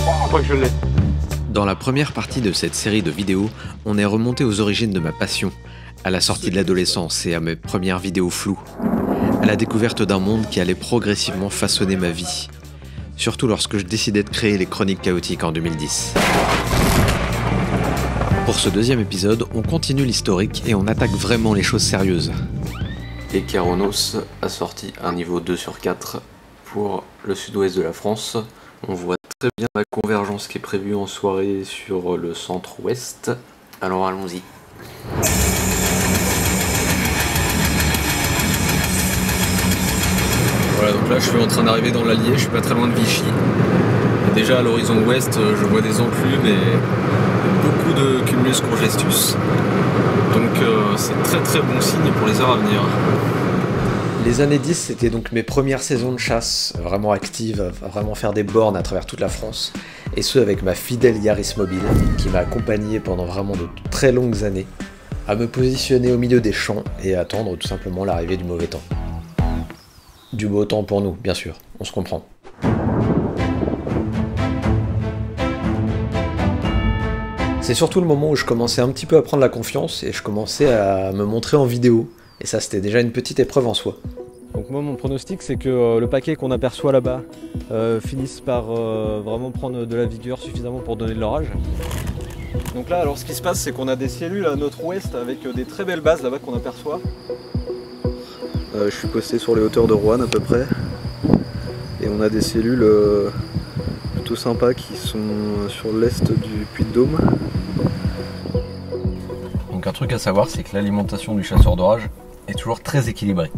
Je crois que je l'ai. Dans la première partie de cette série de vidéos, on est remonté aux origines de ma passion, à la sortie de l'adolescence et à mes premières vidéos floues, à la découverte d'un monde qui allait progressivement façonner ma vie, surtout lorsque je décidais de créer les Chroniques Chaotiques en 2010. Pour ce deuxième épisode, on continue l'historique et on attaque vraiment les choses sérieuses. Et Keronos a sorti un niveau 2 sur 4 pour le sud-ouest de la France. On voit très bien la convergence qui est prévue en soirée sur le centre-ouest. Alors allons-y. Voilà, donc là je suis en train d'arriver dans l'Allier, je suis pas très loin de Vichy. Et déjà à l'horizon ouest, je vois des enclumes et beaucoup de cumulus congestus. Donc c'est très bon signe pour les heures à venir. Les années 10, c'était donc mes premières saisons de chasse, vraiment actives, vraiment faire des bornes à travers toute la France, et ce avec ma fidèle Yaris mobile, qui m'a accompagné pendant vraiment de très longues années, à me positionner au milieu des champs et à attendre tout simplement l'arrivée du mauvais temps. Du beau temps pour nous, bien sûr, on se comprend. C'est surtout le moment où je commençais un petit peu à prendre la confiance et je commençais à me montrer en vidéo. Et ça, c'était déjà une petite épreuve en soi. Donc moi, mon pronostic, c'est que le paquet qu'on aperçoit là-bas finisse par vraiment prendre de la vigueur suffisamment pour donner de l'orage. Donc là, alors ce qui se passe, c'est qu'on a des cellules à notre ouest avec des très belles bases là-bas qu'on aperçoit. Je suis posté sur les hauteurs de Roanne à peu près. Et on a des cellules plutôt sympas qui sont sur l'est du Puy-de-Dôme. Donc un truc à savoir, c'est que l'alimentation du chasseur d'orage est toujours très équilibrée.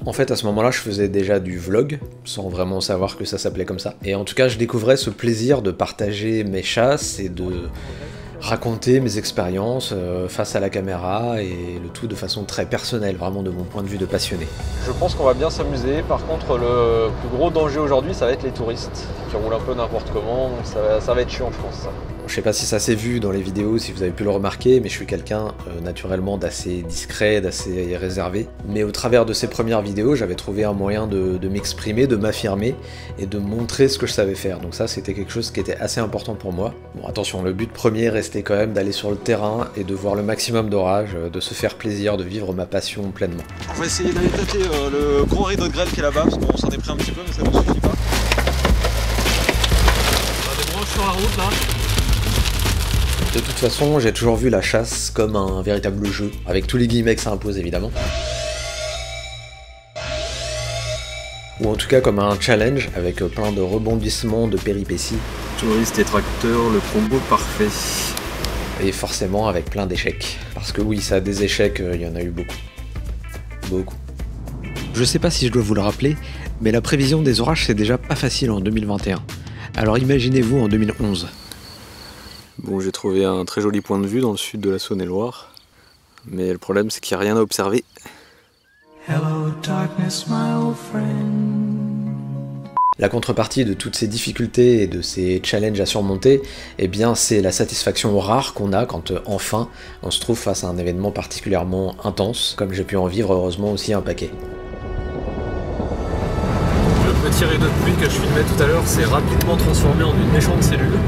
En fait, à ce moment-là, je faisais déjà du vlog, sans vraiment savoir que ça s'appelait comme ça. Et en tout cas, je découvrais ce plaisir de partager mes chasses et de raconter mes expériences face à la caméra, et le tout de façon très personnelle, vraiment de mon point de vue de passionné. Je pense qu'on va bien s'amuser. Par contre, le plus gros danger aujourd'hui, ça va être les touristes qui roulent un peu n'importe comment. Donc ça va être chiant, je pense. Ça. Je sais pas si ça s'est vu dans les vidéos, si vous avez pu le remarquer, mais je suis quelqu'un naturellement d'assez discret, d'assez réservé. Mais au travers de ces premières vidéos, j'avais trouvé un moyen de m'exprimer, de m'affirmer et de montrer ce que je savais faire. Donc ça, c'était quelque chose qui était assez important pour moi. Bon, attention, le but premier restait quand même d'aller sur le terrain et de voir le maximum d'orage, de se faire plaisir, de vivre ma passion pleinement. On va essayer d'aller tâter le gros rideau de grêle qui est là-bas, parce qu'on s'en est pris un petit peu, mais ça ne suffit pas. On a des branches sur la route là. De toute façon, j'ai toujours vu la chasse comme un véritable jeu, avec tous les guillemets que ça impose évidemment. Ou en tout cas comme un challenge, avec plein de rebondissements, de péripéties. Touristes et tracteurs, le combo parfait. Et forcément avec plein d'échecs. Parce que oui, ça a des échecs, il y en a eu beaucoup. Beaucoup. Je sais pas si je dois vous le rappeler, mais la prévision des orages c'est déjà pas facile en 2021. Alors imaginez-vous en 2011. Bon, j'ai trouvé un très joli point de vue dans le sud de la Saône-et-Loire, mais le problème c'est qu'il n'y a rien à observer. Hello, darkness, my old friend. La contrepartie de toutes ces difficultés et de ces challenges à surmonter, eh bien c'est la satisfaction rare qu'on a quand enfin on se trouve face à un événement particulièrement intense, comme j'ai pu en vivre heureusement aussi un paquet. Le petit rideau de pluie que je filmais tout à l'heure s'est rapidement transformé en une méchante cellule.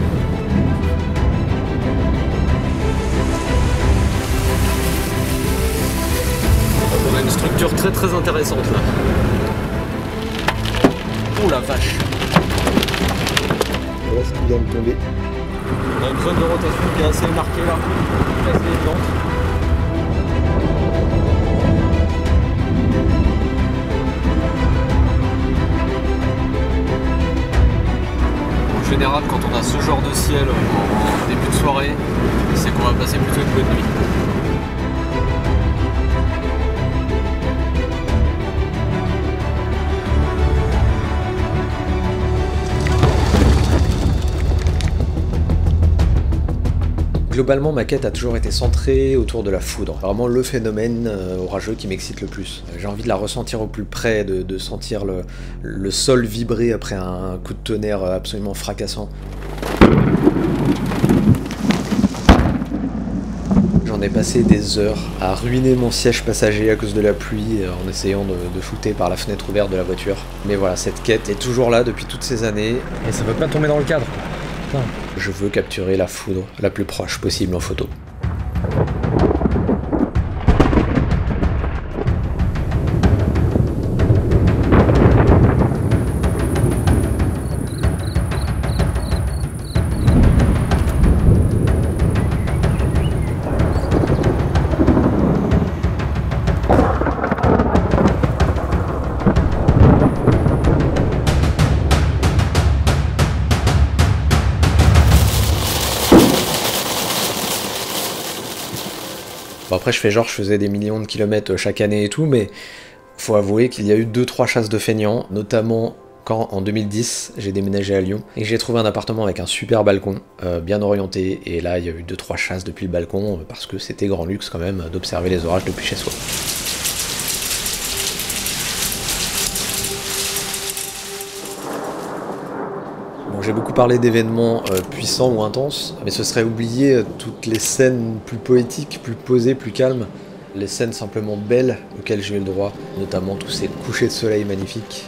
On a une structure très intéressante là. Oh la vache! Voilà ce qui vient de tomber. On a une zone de rotation qui est assez marquée là, assez évidente. En général, quand on a ce genre de ciel en début de soirée, c'est qu'on va passer plutôt une bonne nuit. Globalement, ma quête a toujours été centrée autour de la foudre. Vraiment le phénomène orageux qui m'excite le plus. J'ai envie de la ressentir au plus près, de sentir le sol vibrer après un coup de tonnerre absolument fracassant. J'en J'en ai passé des heures à ruiner mon siège passager à cause de la pluie en essayant de shooter par la fenêtre ouverte de la voiture. Mais voilà, cette quête est toujours là depuis toutes ces années et ça veut pas tomber dans le cadre. Non. Je veux capturer la foudre la plus proche possible en photo. Bon après je fais genre je faisais des millions de kilomètres chaque année et tout, mais faut avouer qu'il y a eu 2-3 chasses de feignants, notamment quand en 2010 j'ai déménagé à Lyon et j'ai trouvé un appartement avec un super balcon, bien orienté, et là il y a eu 2-3 chasses depuis le balcon parce que c'était grand luxe quand même d'observer les orages depuis chez soi. J'ai beaucoup parlé d'événements puissants ou intenses, mais ce serait oublier toutes les scènes plus poétiques, plus posées, plus calmes, les scènes simplement belles auxquelles j'ai eu le droit, notamment tous ces couchers de soleil magnifiques.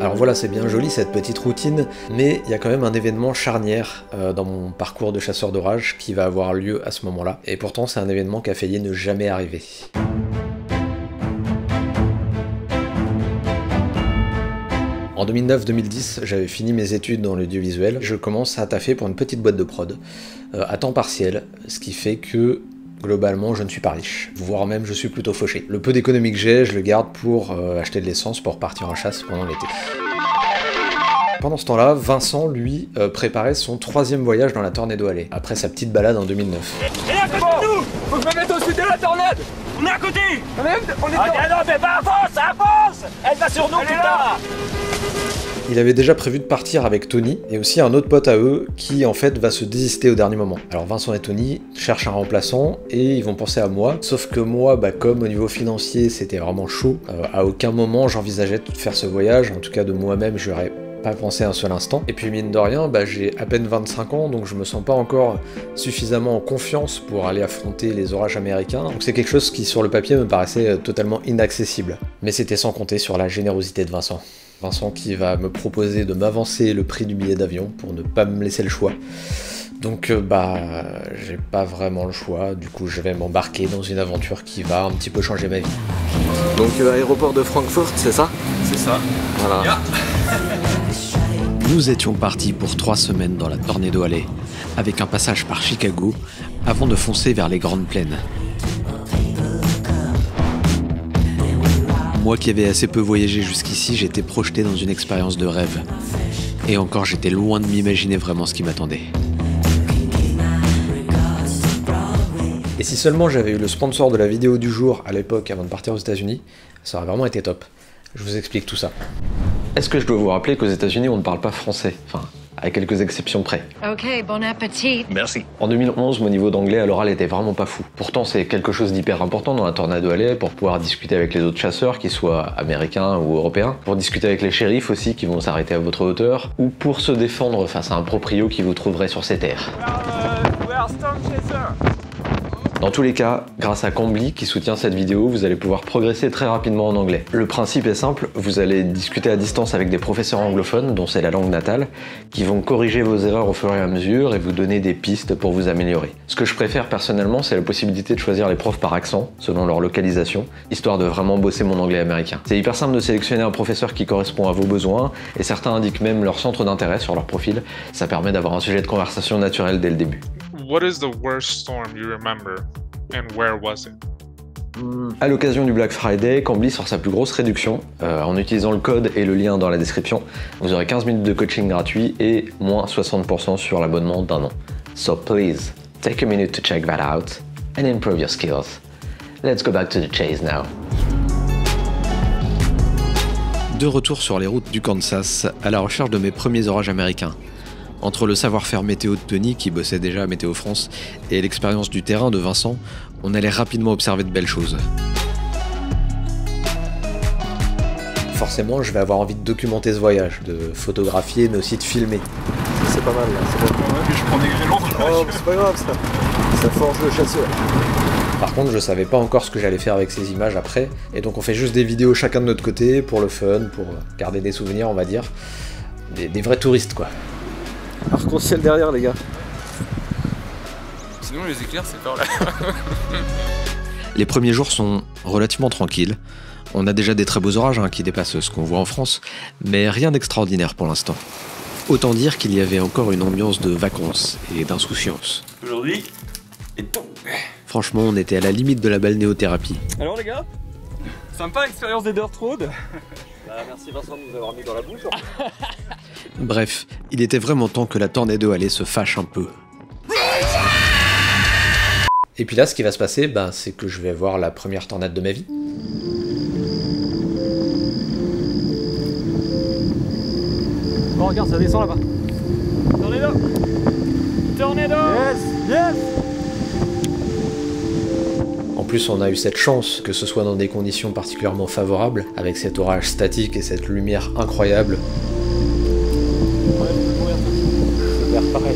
Alors voilà, c'est bien joli cette petite routine, mais il y a quand même un événement charnière dans mon parcours de chasseur d'orage qui va avoir lieu à ce moment-là, et pourtant c'est un événement qui a failli ne jamais arriver. En 2009-2010, j'avais fini mes études dans l'audiovisuel, je commence à taffer pour une petite boîte de prod, à temps partiel, ce qui fait que globalement, je ne suis pas riche, voire même je suis plutôt fauché. Le peu d'économie que j'ai, je le garde pour acheter de l'essence pour partir en chasse pendant l'été. Pendant ce temps-là, Vincent, lui, préparait son 3e voyage dans la Tornado Alley, après sa petite balade en 2009. Et à côté de nous! Faut que je me mette au sud de la tornade! On est à côté! On est non, mais pas avance! Elle va sur nous, putain! Il avait déjà prévu de partir avec Tony, et aussi un autre pote à eux, qui en fait va se désister au dernier moment. Alors Vincent et Tony cherchent un remplaçant, et ils vont penser à moi, sauf que moi, comme au niveau financier c'était vraiment chaud, à aucun moment j'envisageais de faire ce voyage, en tout cas de moi-même j'aurais pas pensé un seul instant. Et puis mine de rien, j'ai à peine 25 ans, donc je me sens pas encore suffisamment en confiance pour aller affronter les orages américains, donc c'est quelque chose qui sur le papier me paraissait totalement inaccessible. Mais c'était sans compter sur la générosité de Vincent. Vincent qui va me proposer de m'avancer le prix du billet d'avion pour ne pas me laisser le choix. Donc j'ai pas vraiment le choix, du coup je vais m'embarquer dans une aventure qui va un petit peu changer ma vie. Donc aéroport de Francfort, c'est ça? C'est ça. Voilà. Yeah. Nous étions partis pour 3 semaines dans la Tornado Alley, avec un passage par Chicago, avant de foncer vers les Grandes Plaines. Moi qui avais assez peu voyagé jusqu'ici, j'étais projeté dans une expérience de rêve. Et encore, j'étais loin de m'imaginer vraiment ce qui m'attendait. Et si seulement j'avais eu le sponsor de la vidéo du jour à l'époque avant de partir aux États-Unis, ça aurait vraiment été top. Je vous explique tout ça. Est-ce que je dois vous rappeler qu'aux États-Unis on ne parle pas français? Enfin, à quelques exceptions près. Ok, bon appétit. Merci. En 2011, mon niveau d'anglais à l'oral était vraiment pas fou. Pourtant, c'est quelque chose d'hyper important dans la Tornado Alley pour pouvoir discuter avec les autres chasseurs, qu'ils soient américains ou européens, pour discuter avec les shérifs aussi qui vont s'arrêter à votre hauteur, ou pour se défendre face à un proprio qui vous trouverait sur ces terres. Dans tous les cas, grâce à Cambly qui soutient cette vidéo, vous allez pouvoir progresser très rapidement en anglais. Le principe est simple, vous allez discuter à distance avec des professeurs anglophones, dont c'est la langue natale, qui vont corriger vos erreurs au fur et à mesure et vous donner des pistes pour vous améliorer. Ce que je préfère personnellement, c'est la possibilité de choisir les profs par accent, selon leur localisation, histoire de vraiment bosser mon anglais américain. C'est hyper simple de sélectionner un professeur qui correspond à vos besoins, et certains indiquent même leur centre d'intérêt sur leur profil. Ça permet d'avoir un sujet de conversation naturel dès le début. What is the worst storm you remember and where was it? À l'occasion du Black Friday, Cambly sort sa plus grosse réduction. En utilisant le code et le lien dans la description, vous aurez 15 minutes de coaching gratuit et moins 60% sur l'abonnement d'1 an. So please, take a minute to check that out. and improve your skills. Let's go back to the chase now. De retour sur les routes du Kansas, à la recherche de mes premiers orages américains. Entre le savoir-faire météo de Tony, qui bossait déjà à Météo France, et l'expérience du terrain de Vincent, on allait rapidement observer de belles choses. Forcément, je vais avoir envie de documenter ce voyage, de photographier, mais aussi de filmer. C'est pas mal là, c'est bon. Ouais, puis je prends des grêlons. Oh, c'est pas grave ça forge le chasseur. Par contre, je savais pas encore ce que j'allais faire avec ces images après, et donc on fait juste des vidéos chacun de notre côté, pour le fun, pour garder des souvenirs, on va dire. Des vrais touristes, quoi. Arc-en-ciel derrière, les gars. Sinon, les éclairs, c'est par là. Les premiers jours sont relativement tranquilles. On a déjà des très beaux orages qui dépassent ce qu'on voit en France, mais rien d'extraordinaire pour l'instant. Autant dire qu'il y avait encore une ambiance de vacances et d'insouciance. Aujourd'hui, et tout. Franchement, on était à la limite de la balnéothérapie. Alors les gars, sympa l'expérience des Dirt Road. Merci Vincent de nous avoir mis dans la bouche. Bref, il était vraiment temps que la Tornado allait se fâche un peu. Et puis là, ce qui va se passer, c'est que je vais voir la première tornade de ma vie. Bon, regarde, ça descend là-bas. Tornado. Tornado. Yes. En plus, on a eu cette chance que ce soit dans des conditions particulièrement favorables, avec cet orage statique et cette lumière incroyable. Pareil.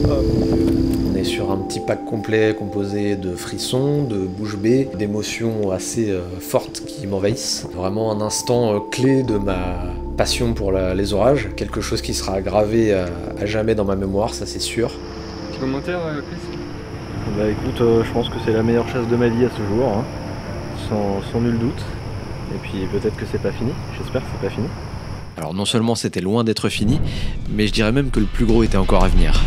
On est sur un petit pack complet composé de frissons, de bouche bée, d'émotions assez fortes qui m'envahissent. Vraiment un instant clé de ma passion pour les orages, quelque chose qui sera gravé à jamais dans ma mémoire, ça c'est sûr. Petit commentaire, Chris? Bah écoute, je pense que c'est la meilleure chasse de ma vie à ce jour, hein. sans nul doute. Et puis peut-être que c'est pas fini, j'espère que c'est pas fini. Alors non seulement c'était loin d'être fini, mais je dirais même que le plus gros était encore à venir.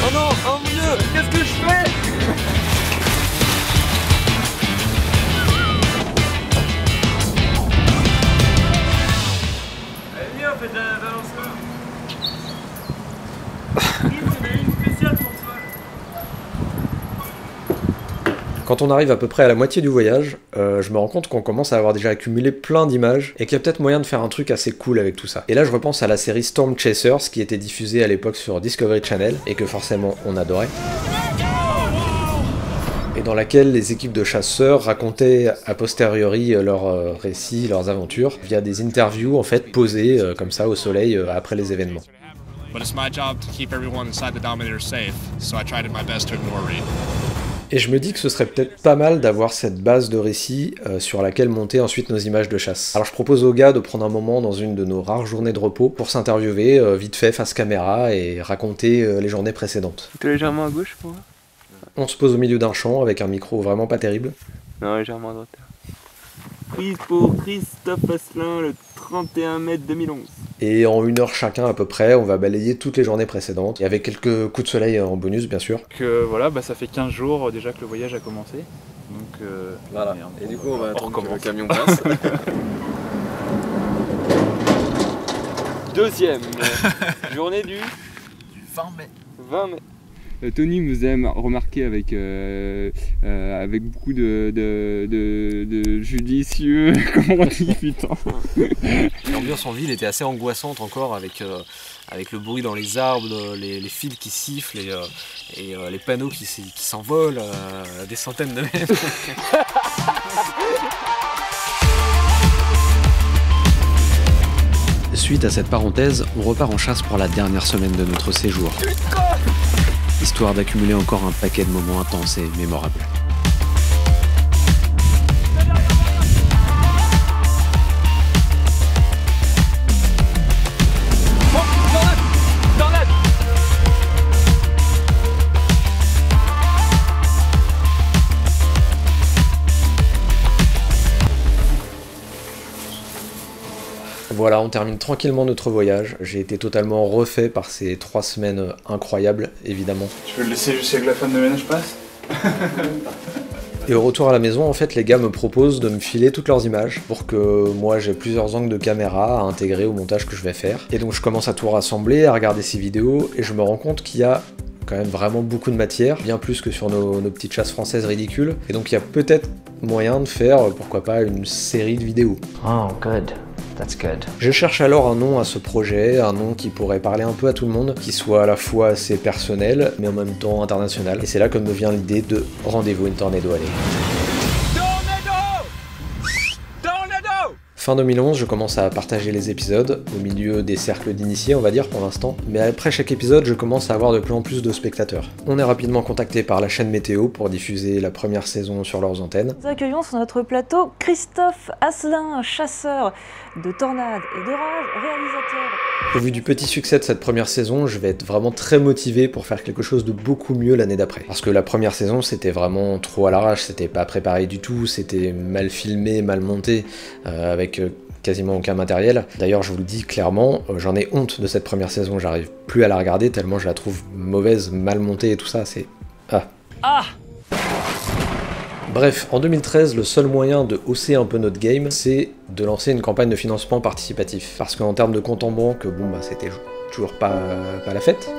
Oh non, oh mon dieu, qu'est-ce que je fais? Allez, viens, on fait de la balancement. Quand on arrive à peu près à la moitié du voyage, je me rends compte qu'on commence à avoir déjà accumulé plein d'images et qu'il y a peut-être moyen de faire un truc assez cool avec tout ça. Et là je repense à la série Storm Chasers qui était diffusée à l'époque sur Discovery Channel et que forcément on adorait. Et dans laquelle les équipes de chasseurs racontaient a posteriori leurs récits, leurs aventures, via des interviews en fait posées comme ça au soleil après les événements. But it's my job to keep everyone inside the Dominator safe, so I tried my best to ignore Reed. Et je me dis que ce serait peut-être pas mal d'avoir cette base de récit sur laquelle monter ensuite nos images de chasse. Alors je propose aux gars de prendre un moment dans une de nos rares journées de repos pour s'interviewer vite fait face caméra et raconter les journées précédentes. T'es légèrement à gauche pour moi? On se pose au milieu d'un champ avec un micro vraiment pas terrible. Non, légèrement à droite. Prise pour Christophe Asselin le 31 mai 2011. Et en 1 heure chacun à peu près, on va balayer toutes les journées précédentes, et avec quelques coups de soleil en bonus bien sûr. Voilà, ça fait 15 jours déjà que le voyage a commencé. Donc voilà, et du coup on va attendre que le camion passe. Deuxième journée du 20 mai. 20 mai. Tony nous aime remarquer avec beaucoup de judicieux, comment on dit, putain. L'ambiance en ville était assez angoissante encore avec le bruit dans les arbres, les fils qui sifflent et les panneaux qui s'envolent à des centaines de mètres. Suite à cette parenthèse, on repart en chasse pour la dernière semaine de notre séjour. Histoire d'accumuler encore un paquet de moments intenses et mémorables. Voilà, on termine tranquillement notre voyage. J'ai été totalement refait par ces 3 semaines incroyables, évidemment. Tu veux le laisser jusqu'à que la femme de ménage passe? Et au retour à la maison, en fait, les gars me proposent de me filer toutes leurs images pour que moi j'ai plusieurs angles de caméra à intégrer au montage que je vais faire. Et donc je commence à tout rassembler, à regarder ces vidéos, et je me rends compte qu'il y a quand même vraiment beaucoup de matière, bien plus que sur nos petites chasses françaises ridicules. Et donc il y a peut-être moyen de faire, pourquoi pas, une série de vidéos. Oh, good. That's good. Je cherche alors un nom à ce projet, un nom qui pourrait parler un peu à tout le monde, qui soit à la fois assez personnel, mais en même temps international. Et c'est là que me vient l'idée de Rendez-vous in Tornado Alley. Fin 2011, je commence à partager les épisodes, au milieu des cercles d'initiés, on va dire, pour l'instant. Mais après chaque épisode, je commence à avoir de plus en plus de spectateurs. On est rapidement contacté par la chaîne Météo pour diffuser la première saison sur leurs antennes. Nous accueillons sur notre plateau Christophe Asselin, chasseur de tornades et d'orages, réalisateur. Au vu du petit succès de cette première saison, je vais être vraiment très motivé pour faire quelque chose de beaucoup mieux l'année d'après. Parce que la première saison, c'était vraiment trop à l'arrache, c'était pas préparé du tout, c'était mal filmé, mal monté, avec quasiment aucun matériel. D'ailleurs, je vous le dis clairement, j'en ai honte de cette première saison, j'arrive plus à la regarder tellement je la trouve mauvaise, mal montée et tout ça, c'est... Bref, en 2013, le seul moyen de hausser un peu notre game, c'est de lancer une campagne de financement participatif. Parce qu'en termes de compte en banque, bon bah c'était toujours pas la fête.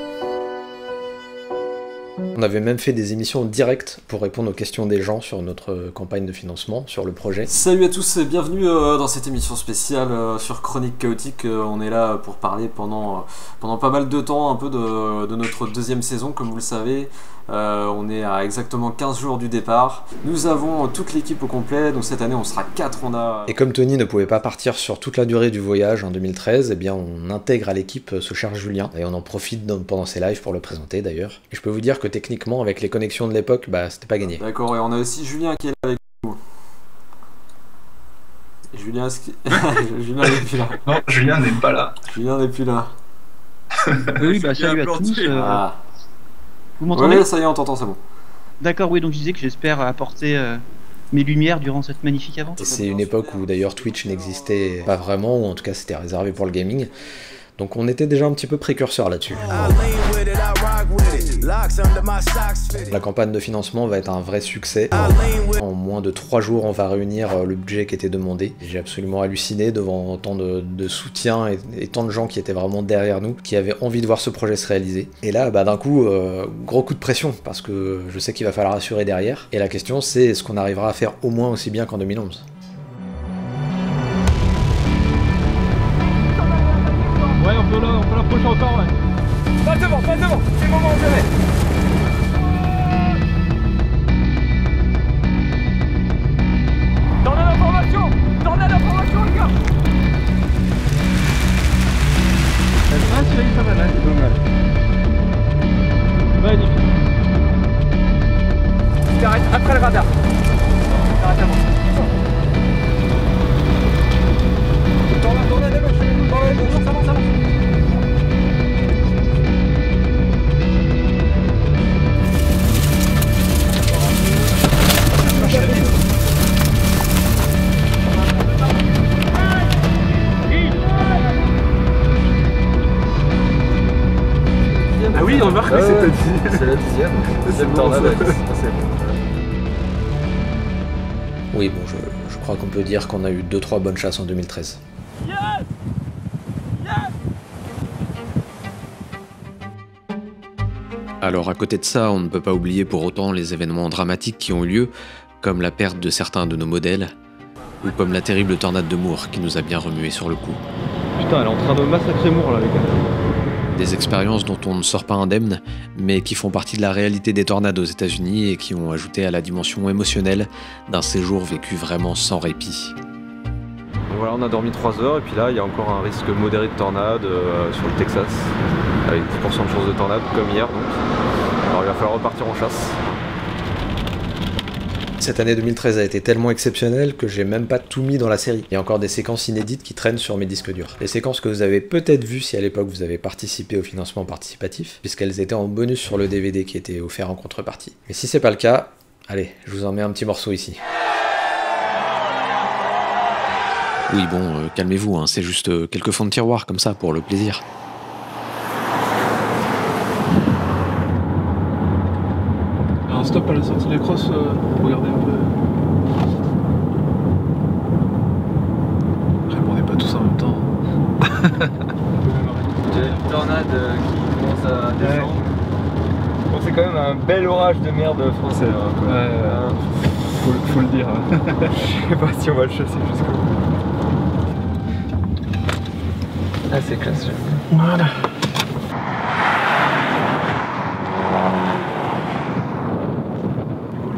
On avait même fait des émissions directes pour répondre aux questions des gens sur notre campagne de financement, sur le projet. Salut à tous et bienvenue dans cette émission spéciale sur Chronique Chaotique. On est là pour parler pendant pas mal de temps un peu de notre deuxième saison, comme vous le savez. On est à exactement 15 jours du départ. Nous avons toute l'équipe au complet, donc cette année on sera 4. Et comme Tony ne pouvait pas partir sur toute la durée du voyage en 2013, eh bien on intègre à l'équipe ce cher Julien, et on en profite pendant ses lives pour le présenter d'ailleurs. Et je peux vous dire que techniquement, avec les connexions de l'époque, bah c'était pas gagné. D'accord, et on a aussi Julien qui est là avec nous. Julien n'est plus là. Non, Julien n'est pas là. Julien n'est plus là. Oui, bah salut à tous. Vous m'entendez? Oui, ça y est, on t'entend, c'est bon. D'accord, oui, donc je disais que j'espère apporter mes lumières durant cette magnifique aventure. C'est une époque où d'ailleurs Twitch n'existait pas vraiment, ou en tout cas c'était réservé pour le gaming. Donc on était déjà un petit peu précurseur là-dessus. La campagne de financement va être un vrai succès. En moins de 3 jours, on va réunir le budget qui était demandé. J'ai absolument halluciné devant tant de soutien et tant de gens qui étaient vraiment derrière nous, qui avaient envie de voir ce projet se réaliser. Et là, bah, d'un coup, gros coup de pression, parce que je sais qu'il va falloir assurer derrière. Et la question, c'est est-ce qu'on arrivera à faire au moins aussi bien qu'en 2011 ? Ouais, on peut l'approcher encore, ouais. Pas devant, c'est le moment où je vais. Tornade d'information, les gars. Ça va, c'est dommage. Magnifique. Tu t'arrêtes après le radar. T'arrêtes avant. Tornade à gauche, ça avance. Ah oui, on remarque que c'est la 10e tornade. Oui, bon, je crois qu'on peut dire qu'on a eu 2-3 bonnes chasses en 2013. Alors à côté de ça, on ne peut pas oublier pour autant les événements dramatiques qui ont eu lieu, comme la perte de certains de nos modèles, ou comme la terrible tornade de Moore qui nous a bien remué sur le coup. Putain, elle est en train de massacrer Moore là, les gars. Des expériences dont on ne sort pas indemne, mais qui font partie de la réalité des tornades aux États-Unis et qui ont ajouté à la dimension émotionnelle d'un séjour vécu vraiment sans répit. Donc voilà, on a dormi 3 heures et puis là il y a encore un risque modéré de tornade sur le Texas, avec 10% de chance de tornade comme hier donc. Alors il va falloir repartir en chasse. Cette année 2013 a été tellement exceptionnelle que j'ai même pas tout mis dans la série. Il y a encore des séquences inédites qui traînent sur mes disques durs. Les séquences que vous avez peut-être vues si à l'époque vous avez participé au financement participatif, puisqu'elles étaient en bonus sur le DVD qui était offert en contrepartie. Mais si c'est pas le cas, allez, je vous en mets un petit morceau ici. Oui bon, calmez-vous, hein, c'est juste quelques fonds de tiroir comme ça pour le plaisir. Stop. À la sortie de la crosse, regardez un peu. Après, bon, on n'est pas tous en même temps. Il y a une tornade qui commence à descendre. Bon, c'est quand même un bel orage de merde français. Hein, quoi. Faut le dire. Je sais pas si on va le chasser jusqu'au bout. Ah, c'est classe. Voilà.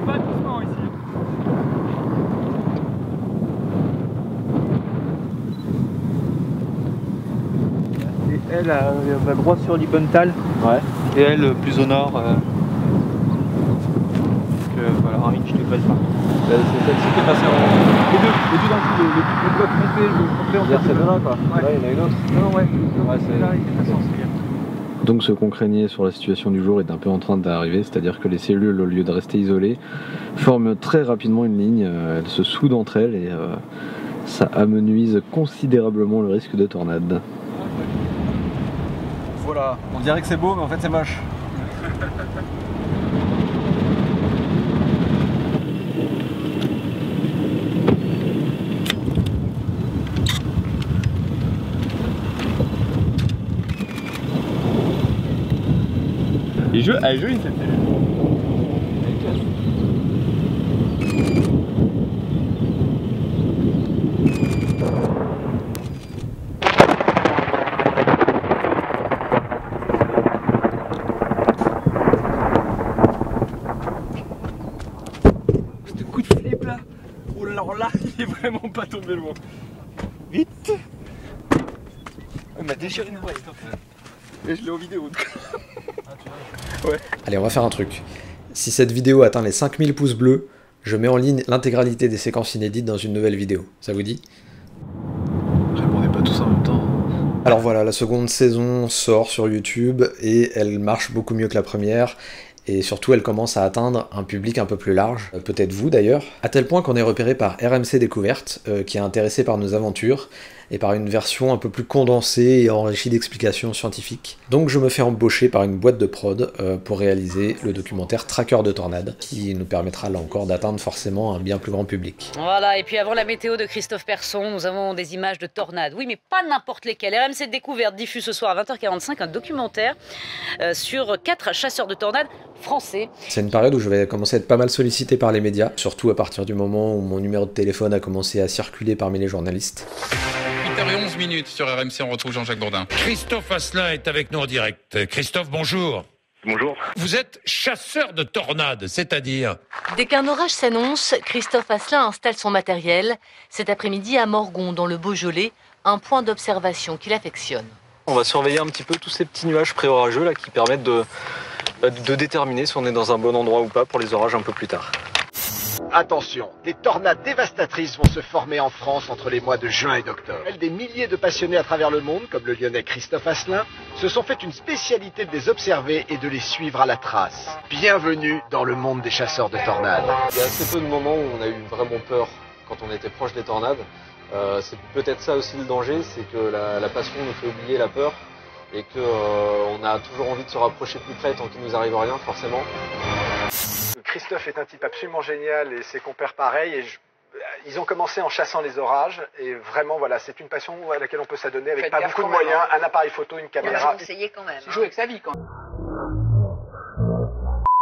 Pas doucement ici. Et elle va droit sur Libenthal. Ouais. Et elle plus au nord. Donc voilà, Ramin, je te passe pas. C'est celle-ci qui est passée en. Les deux d'un coup, le bloc monté, le complet en fait. C'est là quoi. Ouais. Là il y en a une autre. Non, ouais. C'est Là, il est passé en civil. Donc ce qu'on craignait sur la situation du jour est un peu en train d'arriver, c'est-à-dire que les cellules, au lieu de rester isolées, forment très rapidement une ligne, elles se soudent entre elles et ça amenuise considérablement le risque de tornade. Voilà, on dirait que c'est beau mais en fait c'est moche. Elle est jolie cette cellule. Ce coup de flip là, oh là, il est vraiment pas tombé loin. Vite. Il m'a déchiré une oreille. Et je l'ai en vidéo. Ouais. Allez, on va faire un truc. Si cette vidéo atteint les 5000 pouces bleus, je mets en ligne l'intégralité des séquences inédites dans une nouvelle vidéo. Ça vous dit? Après, on n'est pas tous en même temps. Alors voilà, la seconde saison sort sur YouTube et elle marche beaucoup mieux que la première. Et surtout, elle commence à atteindre un public un peu plus large, peut-être vous d'ailleurs, à tel point qu'on est repéré par RMC Découverte, qui est intéressé par nos aventures, et par une version un peu plus condensée et enrichie d'explications scientifiques. Donc je me fais embaucher par une boîte de prod pour réaliser le documentaire Tracker de tornade, qui nous permettra là encore d'atteindre forcément un bien plus grand public. Voilà, et puis avant la météo de Christophe Persson, nous avons des images de tornades. Oui, mais pas n'importe lesquelles. RMC Découverte diffuse ce soir à 20h45 un documentaire sur 4 chasseurs de tornades français. C'est une période où je vais commencer à être pas mal sollicité par les médias, surtout à partir du moment où mon numéro de téléphone a commencé à circuler parmi les journalistes. 8h11 sur RMC, on retrouve Jean-Jacques Bourdin. Christophe Asselin est avec nous en direct. Christophe, bonjour. Bonjour. Vous êtes chasseur de tornades, c'est-à-dire? Dès qu'un orage s'annonce, Christophe Asselin installe son matériel. Cet après-midi à Morgon, dans le Beaujolais, un point d'observation qu'il affectionne. On va surveiller un petit peu tous ces petits nuages pré-orageux là qui permettent de déterminer si on est dans un bon endroit ou pas pour les orages un peu plus tard. Attention, des tornades dévastatrices vont se former en France entre les mois de juin et d'octobre. Des milliers de passionnés à travers le monde, comme le Lyonnais Christophe Asselin, se sont fait une spécialité de les observer et de les suivre à la trace. Bienvenue dans le monde des chasseurs de tornades. Il y a assez peu de moments où on a eu vraiment peur quand on était proche des tornades. C'est peut-être ça aussi le danger, c'est que la passion nous fait oublier la peur et qu'on a toujours envie de se rapprocher plus près tant qu'il nous arrive rien forcément. Christophe est un type absolument génial et ses compères pareils. Et ils ont commencé en chassant les orages et vraiment voilà, c'est une passion à laquelle on peut s'adonner avec pas beaucoup de moyens, un appareil photo, une caméra. Essayez quand même. Jouer avec sa vie quand même.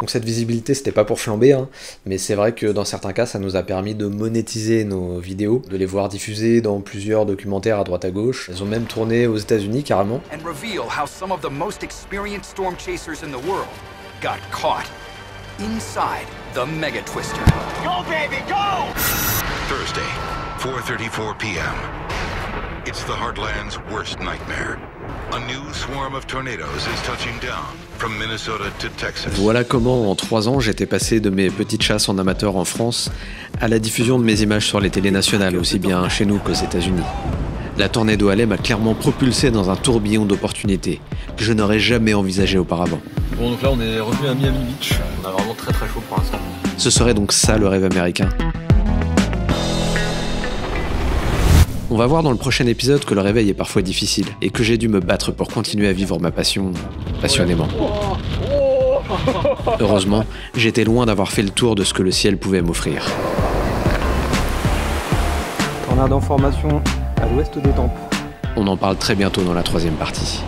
Donc cette visibilité, c'était pas pour flamber, hein, mais c'est vrai que dans certains cas, ça nous a permis de monétiser nos vidéos, de les voir diffusées dans plusieurs documentaires à droite à gauche. Elles ont même tourné aux États-Unis carrément. And reveal how some of the most experienced storm chasers in the world got caught inside the Mega Twister. Go baby, go! Thursday, 4:34 p.m. It's the Heartland's worst nightmare. A new swarm of tornadoes is touching down from Minnesota to Texas. Voilà comment en 3 ans j'étais passé de mes petites chasses en amateur en France à la diffusion de mes images sur les télés nationales, aussi bien chez nous qu'aux États-Unis. La Tornado Alley m'a clairement propulsé dans un tourbillon d'opportunités que je n'aurais jamais envisagé auparavant. Bon, donc là on est revenu à Miami Beach, on a vraiment très chaud pour l'instant. Ce serait donc ça le rêve américain. On va voir dans le prochain épisode que le réveil est parfois difficile et que j'ai dû me battre pour continuer à vivre ma passion passionnément. Heureusement, j'étais loin d'avoir fait le tour de ce que le ciel pouvait m'offrir. Tornade en formation à l'ouest des tempes. On en parle très bientôt dans la troisième partie.